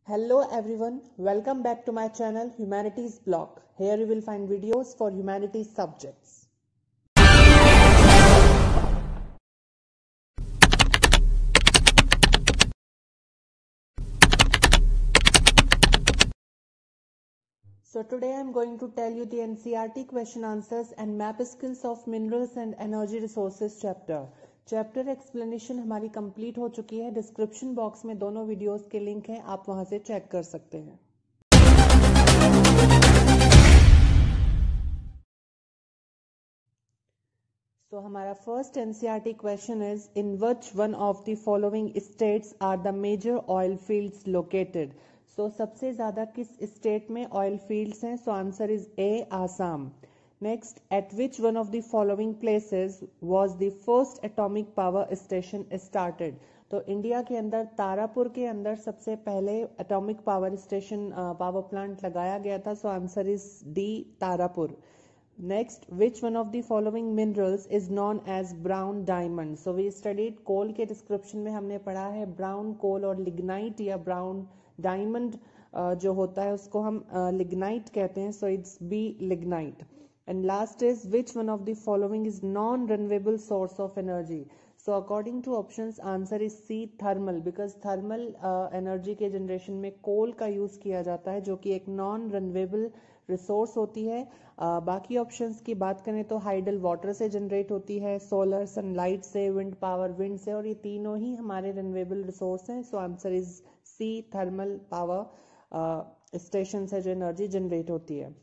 Hello everyone, welcome back to my channel Humanities Blog. Here you will find videos for humanities subjects. So today I am going to tell you the NCERT question answers and map skills of minerals and energy resources chapter. Chapter explanation हमारी complete हो चुकी है. Description box में दोनों videos के link हैं, आप वहां से चेक कर सकते हैं. So हमारा first NCERT question is in which one of the following states are the major oil fields located. So सबसे ज्यादा किस स्टेट में ऑयल फील्ड्स हैं? So answer is A, Assam. Next, at which one of the following places was the first atomic power station started. तो India के अंदर तारापुर के अंदर सबसे पहले atomic power station power plant लगाया गया था. So answer is D, Tarapur. Next, which one of the following minerals is known as brown diamond? So we studied coal के description में हमने पढ़ा है brown coal और lignite या brown diamond जो होता है उसको हम lignite कहते हैं. So it's B, lignite. And last is which one of the following is non-renewable source of energy? So according to options, answer is C, thermal, because thermal energy के generation में coal का use किया जाता है जो कि एक non-renewable resource होती है. बाकी ऑप्शंस की बात करें तो हाइडल वाटर से जनरेट होती है, सोलर सनलाइट से, विंड पावर विंड से, और ये तीनों ही हमारे रिन्यूएबल रिसोर्स हैं. So answer is C, thermal power station से जो एनर्जी जनरेट होती है.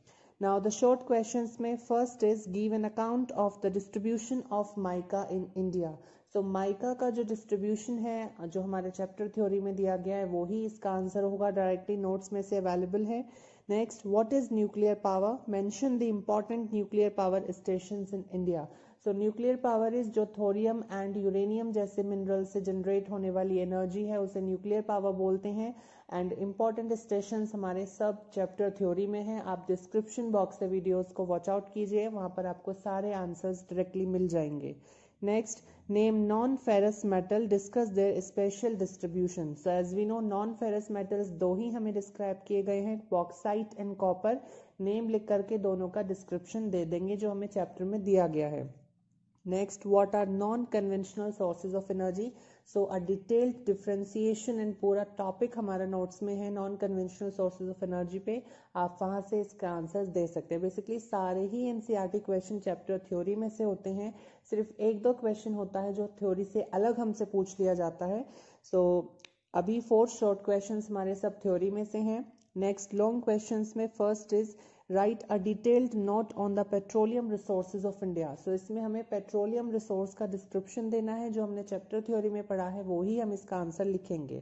नाउ द शॉर्ट क्वेश्चंस में first is give an account of the distribution of mica in India. So mica का जो डिस्ट्रीब्यूशन है जो हमारे चैप्टर थ्योरी में दिया गया है वो ही इसका आंसर होगा. डायरेक्टली नोट्स में से अवेलेबल है. Next, what is nuclear power? Mention the important nuclear power stations in India. So nuclear power is जो थोरियम एंड यूरेनियम जैसे मिनरल से जनरेट होने वाली एनर्जी है उसे न्यूक्लियर पावर बोलते हैं. एंड इम्पॉर्टेंट स्टेशंस हमारे सब चैप्टर थ्योरी में हैं. आप डिस्क्रिप्शन बॉक्स से वीडियोस को वॉच आउट कीजिए, वहां पर आपको सारे आंसर्स डायरेक्टली मिल जाएंगे. Next, name non-ferrous metal, discuss their special distribution. So as we know, non-ferrous metals दो ही हमें डिस्क्राइब किए गए हैं, बॉक्साइट एंड कॉपर. नेम लिख करके दोनों का डिस्क्रिप्शन दे देंगे जो हमें चैप्टर में दिया गया है. Next, what are non-conventional sources of energy? So a detailed differentiation and पूरा टॉपिक हमारा नोट्स में है non conventional sources of energy पे. आप वहां से इसका आंसर दे सकते हैं. बेसिकली सारे ही एनसीईआरटी क्वेश्चन चैप्टर थ्योरी में से होते हैं. सिर्फ एक दो क्वेश्चन होता है जो थ्योरी से अलग हमसे पूछ लिया जाता है. सो अभी 4 शॉर्ट क्वेश्चन हमारे सब थ्योरी में से हैं. नेक्स्ट लॉन्ग क्वेश्चन में first is write a detailed note on the petroleum resources of India. So इसमें हमें पेट्रोलियम रिसोर्स का डिस्क्रिप्शन देना है जो हमने चैप्टर थ्योरी में पढ़ा है वो ही हम इसका आंसर लिखेंगे.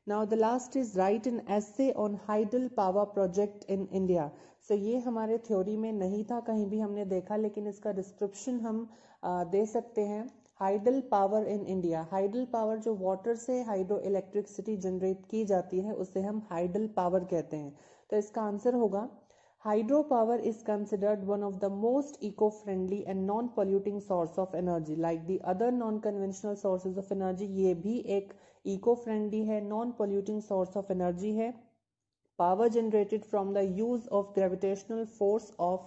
Now the last is write an essay on hydel power project in India. So ये हमारे थ्योरी में नहीं था, कहीं भी हमने देखा, लेकिन इसका डिस्क्रिप्शन हम दे सकते हैं. Hydel power in India. Hydel power जो वाटर से हाइड्रो इलेक्ट्रिसिटी जनरेट की जाती है उसे हम हाइडल पावर कहते हैं. तो इसका आंसर होगा hydropower is considered one of the most eco-friendly and non-polluting source of energy. Like the other non-conventional sources of energy, ये भी एक eco-friendly है, non-polluting source of energy है. Power generated from the use of gravitational force of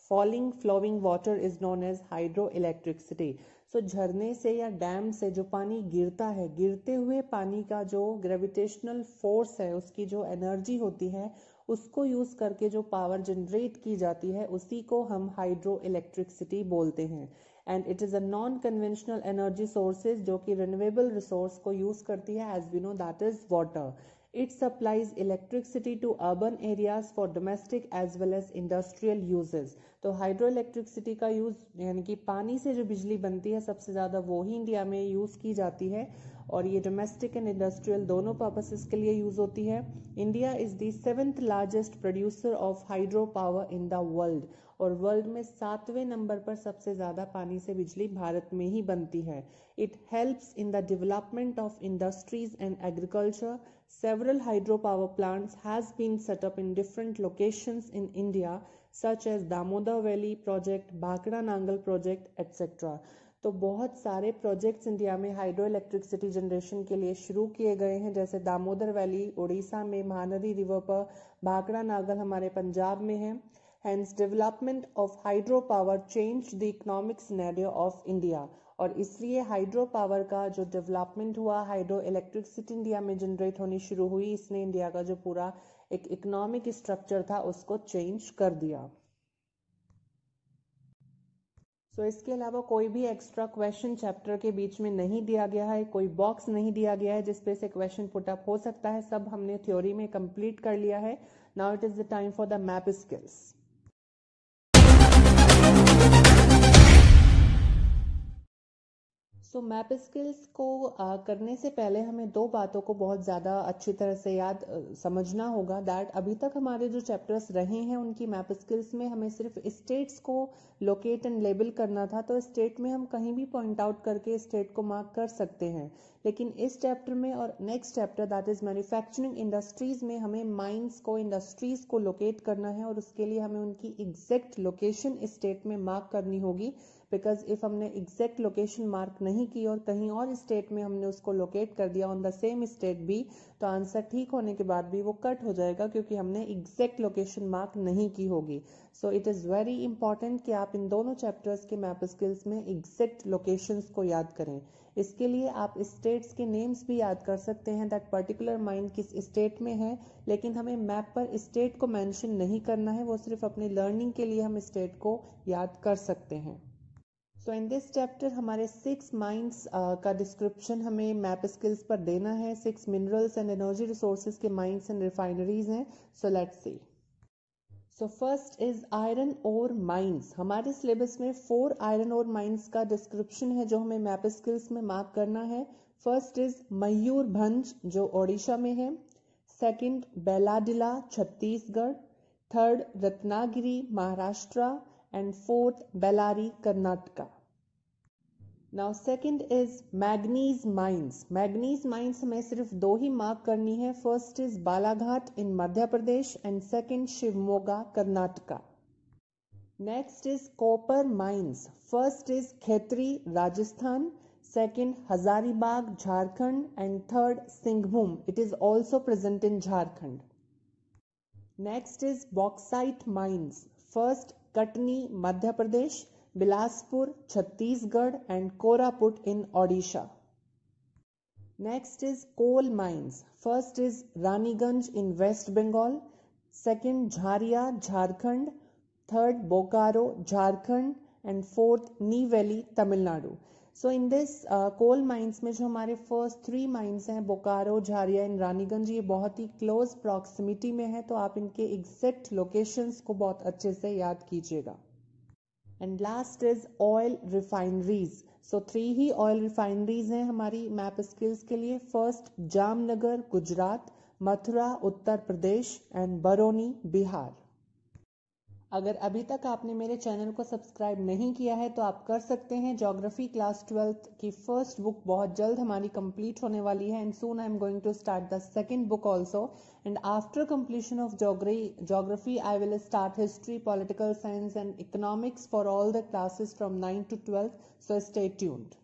falling flowing water is known as hydroelectricity. So झरने से या dam से जो पानी गिरता है, गिरते हुए पानी का जो ग्रेविटेशनल फोर्स है उसकी जो एनर्जी होती है उसको यूज करके जो पावर जनरेट की जाती है उसी को हम हाइड्रो इलेक्ट्रिसिटी बोलते हैं. And it is a non conventional energy sources जो कि रिन्यूएबल रिसोर्स को यूज करती है. As we know that is water. It supplies electricity to urban areas for domestic as well as industrial uses. तो hydroelectricity का use यानी कि पानी से जो बिजली बनती है सबसे ज्यादा वो ही इंडिया में यूज की जाती है और ये डोमेस्टिक एंड इंडस्ट्रियल दोनों पर्पसेस के लिए यूज होती है. India is the 7th largest producer of hydro power in the world और वर्ल्ड में 7वें नंबर पर सबसे ज्यादा पानी से बिजली भारत में ही बनती है. It helps in the development of industries and agriculture. Several hydropower plants has been set up in different locations in India such as Damodar Valley project, Bhakra Nangal project, etc. तो बहुत सारे प्रोजेक्ट्स इंडिया में hydro electricity generation के लिए शुरू किए गए हैं, जैसे दामोदर वैली उड़ीसा में, महानदी रिवर पर, भाखड़ा नागल हमारे पंजाब में है। Hence, development of hydropower changed the economic scenario of India. और इसलिए हाइड्रो पावर का जो डेवलपमेंट हुआ, हाइड्रो इलेक्ट्रिसिटी इंडिया में जनरेट होनी शुरू हुई, इसने इंडिया का जो पूरा एक इकोनॉमिक स्ट्रक्चर था उसको चेंज कर दिया। इसके अलावा कोई भी एक्स्ट्रा क्वेश्चन चैप्टर के बीच में नहीं दिया गया है, कोई बॉक्स नहीं दिया गया है जिसपे से क्वेश्चन पुट अप हो सकता है, सब हमने थ्योरी में कंप्लीट कर लिया है। Now it is the time for the map skills. Map skills को करने से पहले हमें दो बातों को बहुत ज़्यादा अच्छी तरह से समझना होगा। दैट अभी तक हमारे जो चैप्टर्स रहे हैं उनकी मैप स्किल्स में हमें सिर्फ स्टेट्स को लोकेट एंड लेबल करना था, तो स्टेट में हम कहीं भी पॉइंट आउट करके स्टेट को मार्क कर सकते हैं। लेकिन इस चैप्टर में और next chapter that is manufacturing industries में हमें माइंस को, इंडस्ट्रीज को लोकेट करना है और उसके लिए हमें उनकी एग्जैक्ट लोकेशन स्टेट में मार्क करनी होगी। बिकॉज इफ हमने एग्जैक्ट लोकेशन मार्क नहीं की और कहीं और स्टेट में हमने उसको लोकेट कर दिया ऑन द सेम स्टेट भी, तो आंसर ठीक होने के बाद भी वो कट हो जाएगा क्योंकि हमने एग्जैक्ट लोकेशन मार्क नहीं की होगी। So it is very important कि आप इन दोनों चैप्टर्स के मैप स्किल्स में एग्जैक्ट लोकेशंस को याद करें। इसके लिए आप स्टेट्स के नेम्स भी याद कर सकते हैं, दैट पर्टिकुलर माइन किस स्टेट में है, लेकिन हमें मैप पर स्टेट को मेंशन नहीं करना है, वो सिर्फ अपने लर्निंग के लिए हम स्टेट को याद कर सकते हैं। सो इन दिस चैप्टर हमारे 6 माइंस का डिस्क्रिप्शन हमें मैप स्किल्स पर देना है। 6 मिनरल्स एंड एनर्जी रिसोर्सेज के माइंस एंड रिफाइनरीज हैं। So let's see. So first is iron ore mines. हमारे सिलेबस में 4 आयरन ओर माइंस का डिस्क्रिप्शन है जो हमें मैप स्किल्स में मार्क करना है। फर्स्ट इज मयूरभंज जो ओडिशा में है, second Bailadila Chhattisgarh, third Ratnagiri Maharashtra, and fourth Bellary Karnataka. Now second is manganese mines. Manganese mines हमें सिर्फ 2 ही मार्क करनी है। First is Balaghat in Madhya Pradesh and second Shivamogga Karnataka. Next is copper mines. First is Khetri Rajasthan, second Hazaribagh Jharkhand and third Singhbhum, it is also present in Jharkhand. Next is bauxite mines. First Katni Madhya Pradesh, Bilaspur Chhattisgarh and Koraput in Odisha. Next is coal mines. First is Raniganj in West Bengal, second Jharia Jharkhand, third Bokaro Jharkhand and fourth Neyveli Tamil Nadu. So in this coal mines में जो हमारे first 3 mines हैं, बोकारो, झारिया and Raniganj, ये बहुत ही close proximity में है, तो आप इनके एग्जैक्ट लोकेशंस को बहुत अच्छे से याद कीजिएगा। And last is oil refineries. So 3 he oil refineries हैं हमारी मैप स्किल्स के लिए। First Jamnagar Gujarat, Mathura Uttar Pradesh and Barauni Bihar. अगर अभी तक आपने मेरे चैनल को सब्सक्राइब नहीं किया है तो आप कर सकते हैं। ज्योग्राफी क्लास 12th की फर्स्ट बुक बहुत जल्द हमारी कंप्लीट होने वाली है and soon I am going to start the second book also, and after completion of geography I will start history, political science and economics for all the classes from 9 to 12. So stay tuned.